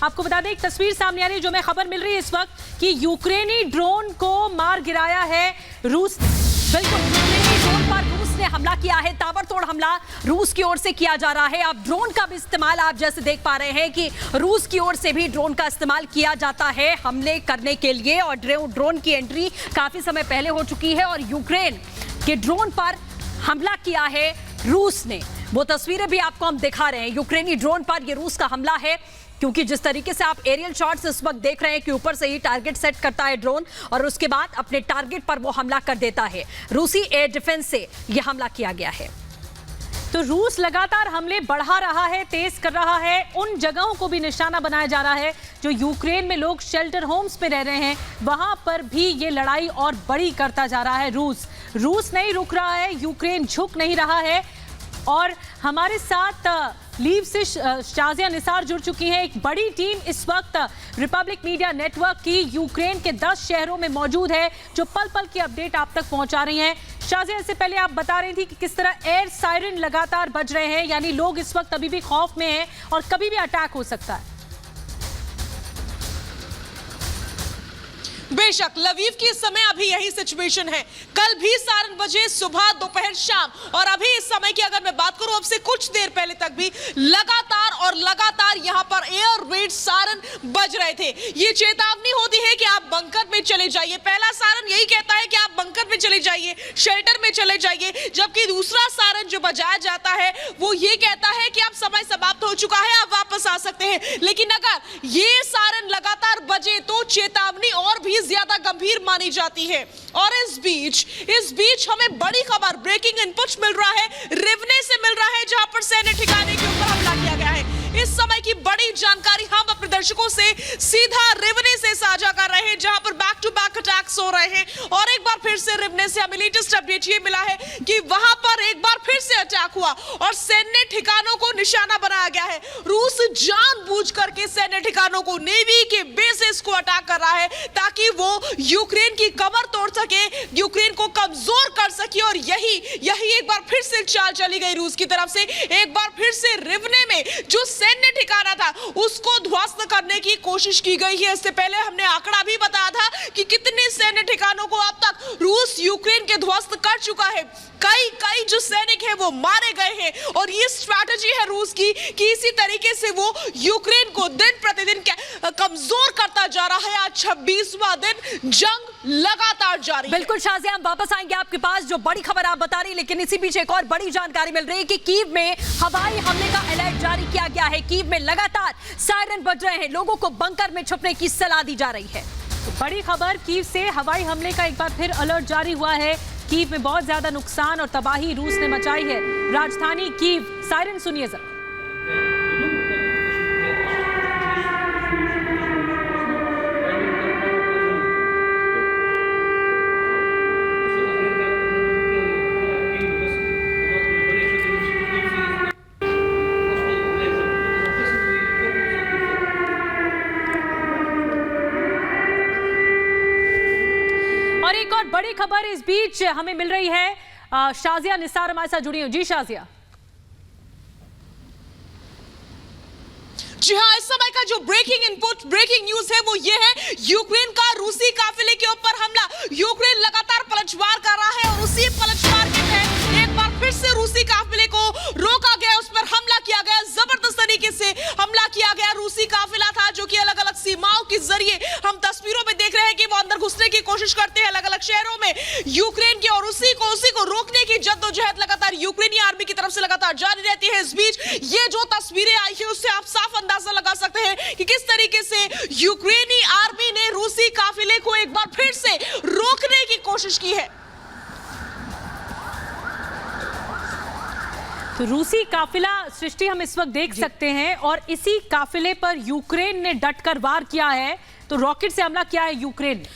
आपको बता दें, एक तस्वीर सामने आ रही है जो मैं खबर मिल रही है इस वक्त कि यूक्रेनी ड्रोन को मार गिराया है रूस। बिल्कुल, यूक्रेनी ड्रोन पर रूस ने हमला किया है। ताबड़तोड़ हमला रूस की ओर से किया जा रहा है। अब ड्रोन का भी इस्तेमाल आप जैसे देख पा रहे हैं कि रूस की ओर से भी ड्रोन का इस्तेमाल किया जाता है हमले करने के लिए, और ड्रोन की एंट्री काफी समय पहले हो चुकी है और यूक्रेन के ड्रोन पर हमला किया है रूस ने। वो तस्वीरें भी आपको हम दिखा रहे हैं। यूक्रेनी ड्रोन पर ये रूस का हमला है, क्योंकि जिस तरीके से आप एरियल शॉट्स इस वक्त देख रहे हैं कि ऊपर से ही टारगेट सेट करता है ड्रोन और उसके बाद अपने टारगेट पर वो हमला कर देता है। रूसी एयर डिफेंस से ये हमला किया गया है। तो रूस लगातार हमले बढ़ा रहा है, तेज कर रहा है। उन जगहों को भी निशाना बनाया जा रहा है जो यूक्रेन में लोग शेल्टर होम्स में रह रहे हैं, वहां पर भी ये लड़ाई और बड़ी करता जा रहा है रूस नहीं रुक रहा है, यूक्रेन झुक नहीं रहा है। और हमारे साथ लीव से शाजिया निसार जुड़ चुकी हैं। एक बड़ी टीम इस वक्त रिपब्लिक मीडिया नेटवर्क की यूक्रेन के 10 शहरों में मौजूद है, जो पल पल की अपडेट आप तक पहुंचा रही हैं। शाजिया, इससे पहले आप बता रही थी कि किस तरह एयर सायरन लगातार बज रहे हैं, यानी लोग इस वक्त अभी भी खौफ में हैं और कभी भी अटैक हो सकता है। बेशक लवीव की इस समय अभी यही सिचुएशन है। कल भी सायरन बजे, सुबह, दोपहर, शाम, और अभी इस समय की अगर मैं बात करूं, अब से कुछ देर पहले तक भी लगातार यहां पर एयर रेड सायरन बज रहे थे। ये चेतावनी होती है कि आप बंकर में चले जाइए। पहला सायरन यही कहता है कि आप बंकर में चले जाइए, शेल्टर में चले जाइए, जबकि दूसरा सायरन जो बजाया जाता है वो ये कहता है कि आप समय समाप्त हो चुका है, आप वापस आ सकते हैं। लेकिन अगर ये सायरन लगातार बजे तो चेतावनी और भी ज्यादा गंभीर मानी जाती है। और इस बीच हमें बड़ी खबर, ब्रेकिंग इनपुट मिल रहा है, रिवने से मिल रहा है, जहां पर सैन्य ठिकाने के ऊपर हमला किया गया है। इस समय की बड़ी जानकारी हम अपने दर्शकों से सीधा रिवने से साझा कर रहे हैं, जहां पर बैक टू बैक अटैक्स हो रहे हैं। और एक बार फिर से रिवने से हमें लेटेस्ट अपडेट ये मिला है कि वहां पर एक बार फिर से अटैक हुआ और सैन्य ठिकानों को निशाना बनाया गया है। रूस जानबूझ करके सैन्य ठिकानों को, नेवी के बेसिस को अटैक कर रहा है ताकि वो यूक्रेन की कमर तोड़ सके, यूक्रेन को कमजोर कर सके। और यही एक बार फिर से चाल चली गई रूस की तरफ से। एक बार फिर से रिवने में जो सैन्य ठिकाना था उसको ध्वस्त करने की कोशिश की गई है। इससे पहले हमने आंकड़ा भी बताया था कि कितने सैन्य ठिकानों को अब तक रूस यूक्रेन के ध्वस्त कर चुका है। कई जो सैनिक हैं वो मारे गए हैं। और ये स्ट्रैटेजी है रूस की कि इसी तरीके से वो यूक्रेन को दिन प्रतिदिन कमजोर करता जा रहा है। आज 26वां दिन जंग लगातार जारी है। बिल्कुल शाजिया, हम वापस आएंगे आपके पास, जो बड़ी खबर आप बता रही, लेकिन इसी बीच एक और बड़ी जानकारी मिल रही है कि कीव में हवाई हमले का अलर्ट जारी किया गया है। कीव में लगातार सायरन बज रहे हैं, लोगों को बंकर में छुपने की सलाह दी जा रही है। तो बड़ी खबर, कीव से हवाई हमले का एक बार फिर अलर्ट जारी हुआ है। कीव में बहुत ज्यादा नुकसान और तबाही रूस ने मचाई है। राजधानी कीव, सायरन सुनिए जरा। और एक और बड़ी खबर इस बीच हमें मिल रही है, शाजिया निसार हमारे साथ जुड़ी हुई। जी शाजिया। जी हाँ, इस समय का जो ब्रेकिंग इनपुट, ब्रेकिंग न्यूज है वो ये है, यूक्रेन का रूसी काफिले के ऊपर हमला। यूक्रेन लगातार पलटवार कर रहा है और उसी पलटवार के तहत एक बार फिर से रूसी काफिले को रोका गया, उस पर हमला किया गया, जबरदस्त तरीके से हमला किया गया। रूसी काफिला था जो कि अलग अलग सीमाओं के जरिए हम तस्वीरों में देख रहे हैं कि वो अंदर घुसने की कोशिश करते हैं अलग अलग शहरों में यूक्रेन की, और उसी को रोकने की जद्दोजहद लगातार यूक्रेनी आर्मी की तरफ से लगातार जारी रहती है। इस बीच ये जो तस्वीरें आई है उससे आप साफ अंदाजा लगा सकते हैं कि किस तरीके से यूक्रेनी आर्मी ने रूसी काफिले को एक बार फिर से रोकने की कोशिश की है। तो रूसी काफिला सृष्टि हम इस वक्त देख सकते हैं, और इसी काफिले पर यूक्रेन ने डटकर वार किया है। तो रॉकेट से हमला किया है यूक्रेन।